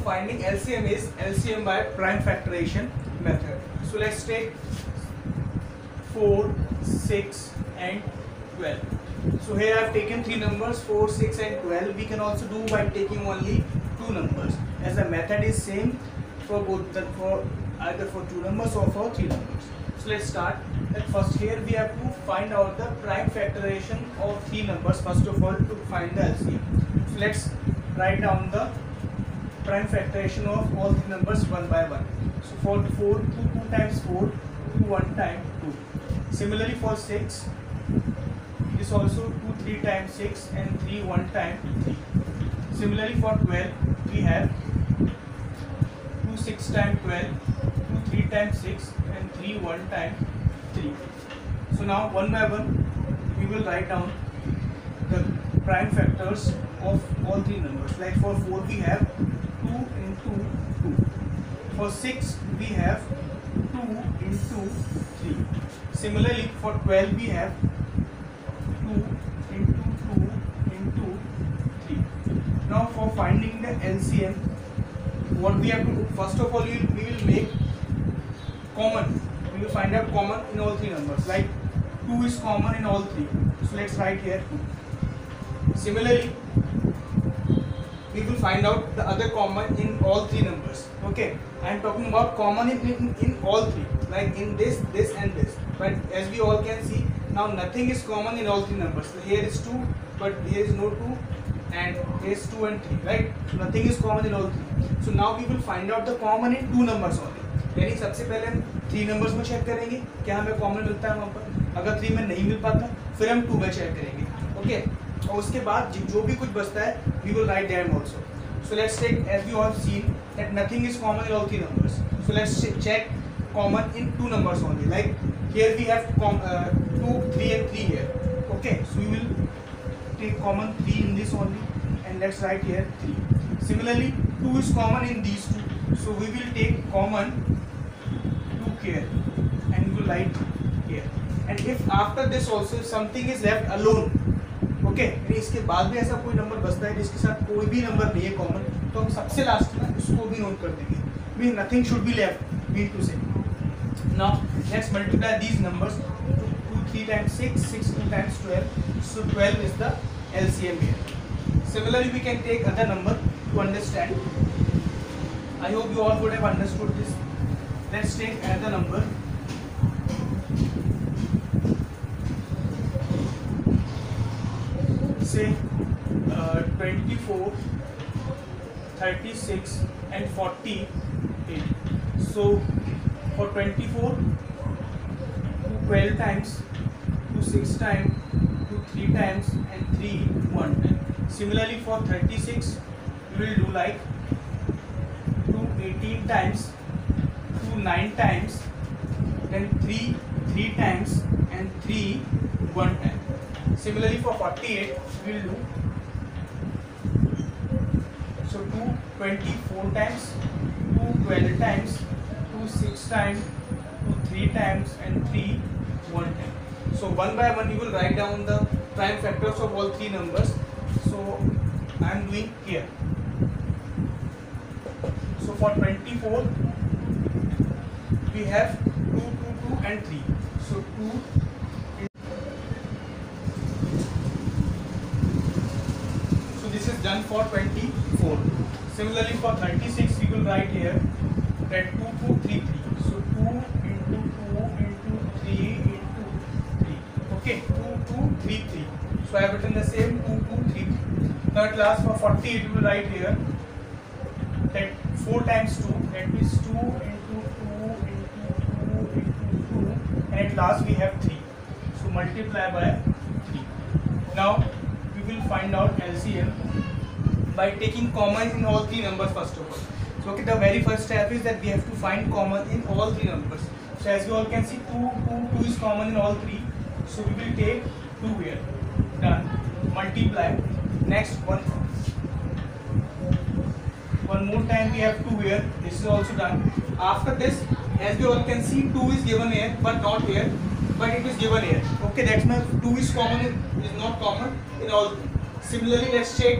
finding LCM is LCM by prime factorization method. So let's take 4, 6 and 12. So here I have taken 3 numbers 4, 6 and 12. We can also do by taking only 2 numbers, as the method is same for both for either for 2 numbers or for 3 numbers. So let's start. First here we have to find out the prime factorization of 3 numbers first of all to find the LCM. So let's write down the prime factorization of all 3 numbers one by one. So for 4, 2 times 4, 2 1 times 2. Similarly for 6, this also 2 3 times 6 and 3 1 times 3. Similarly for 12, we have 2 6 times 12, 2 3 times 6 and 3 1 times 3. So now one by one we will write down the prime factors of all 3 numbers. Like for 4 we have 2 into 2. For 6 we have 2 into 3. Similarly for 12 we have 2 into 2 into 3. Now for finding the LCM, what we have to do, first of all we will make common. We will find out common in all 3 numbers. Like 2 is common in all 3. So let's write here 2. Similarly, we will find out the other common in all 3 numbers. Okay, I am talking about common in all 3, like in this, this and this. But as we all can see, now nothing is common in all 3 numbers. So here is 2, but here is no 2, and here is 2 and 3, right? So nothing is common in all 3. So now we will find out the common in 2 numbers only. यानी सबसे पहले हम 3 numbers में check करेंगे क्या हमें common मिलता है वहाँ पर. अगर 3 में नहीं मिल पाता फिर हम 2 में चेक करेंगे. ओके, और उसके बाद जो भी कुछ बचता है we will write them also. So let's take, as we all seen that nothing is common in all 3 numbers. So let's check common in 2 numbers only. Like here we have 2, 3 and 3 here. Okay, so we will take common 3 in this only and let's write here 3. Similarly 2 is common in these 2. So we will take common 2 here and we will write here. And if after this also something is left alone, okay, इसके बाद भी ऐसा कोई number बचता है जिसके साथ कोई भी नंबर नहीं है कॉमन, तो हम सबसे लास्ट में उसको भी नोट कर देंगे. Means nothing should be left, mean to say. Now let's multiply these numbers. 2 3 times 6, 6 2 times 12. So 12 is the LCM here. Similarly, we can take other number to understand. I hope you all would have understood this. Let's take another number. Say 24, 36 and 48. So for 24, 12 times, 6 times, 3 times and 3 1 time. Similarly for 36 we will do like 18 times, 2 9 times, then 3 times and 3 1 time. Similarly for 48 we will do so 2 24 times, 2 12 times, 2 6 times, 2 3 times and 3 1 time. So one by one you will write down the prime factors of all 3 numbers. So I am doing here. So for 24 we have 2 2 2 and 3. So 2. So this is done for 24. Similarly for 36 we will write here that 2 2 3 3. So 2 into 2 into 3 into 3. Okay, 2 2 3 3. So I have written the same 2 2 3 3. Now at last for 40 we will write here that 4 times 2, that is 2 into 2 into 2 into 2, and at last we have 3. So multiply by 3. Now we will find out LCM by taking common in all 3 numbers first of all. So okay, the very first step is that we have to find common in all 3 numbers. So as you all can see 2 is common in all 3. So we will take 2 here. Done. Multiply. Next one more time we have 2 here. This is also done. After this, as you all can see, 2 is given here but not here, but it is given here. Okay, that's means 2 is common is not common in all 3. Similarly, let's check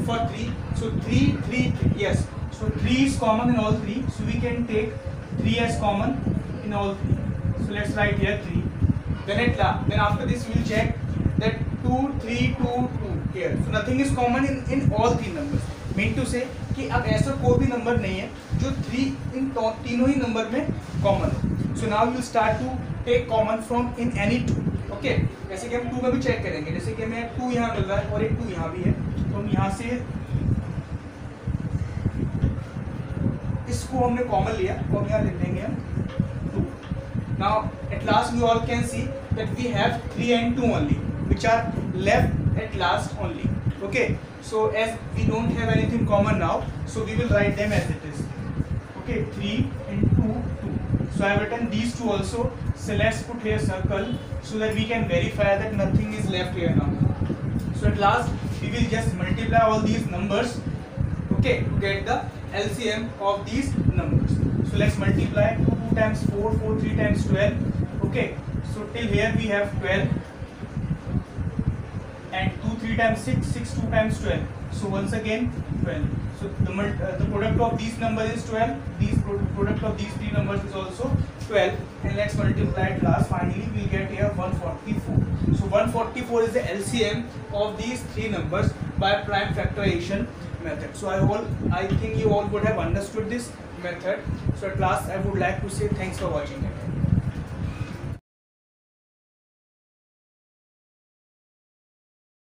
for 3. So 3 3 3. Yes. So 3 is common in all three. So we can take 3 as common in all three. So let's write here 3. Then after this we will check that 2, 3, 2, 2 here. So nothing is common in all three numbers. Mean to say कि अब ऐसा कोई भी number नहीं है जो 3 इन तीनों ही number में कॉमन हो. So now you start to take common from in any two. Okay जैसे कि हम 2 में भी चेक करेंगे. जैसे कि हमें 2 यहाँ मिल रहा है और एक 2 यहाँ भी है, तो हम यहाँ से इसको हमने कॉमन लिया और यहाँ लिख देंगे हम 2. Now at last we all can see that we have 3 and 2 only which are left at last only. Okay, so as we don't have anything common now, so we will write them as it is. Okay, 3 and 2, 2. So I have written these two also. So let's put here circle so that we can verify that nothing is left here now. So at last we will just multiply all these numbers, okay, to get the LCM of these numbers. So let's multiply 2, 2 times 4, 4, 3 times 12. Okay, so till here we have 12 and 2, 3 times 6, 6, 2 times 12. So once again 12. So the product of these numbers is 12. These product of these three numbers is also 12. And let's multiply it last. Finally we will get here 144. So 144 is the LCM of these three numbers by prime factorization method. So I think you all would have understood this method. So at last I would like to say thanks for watching it.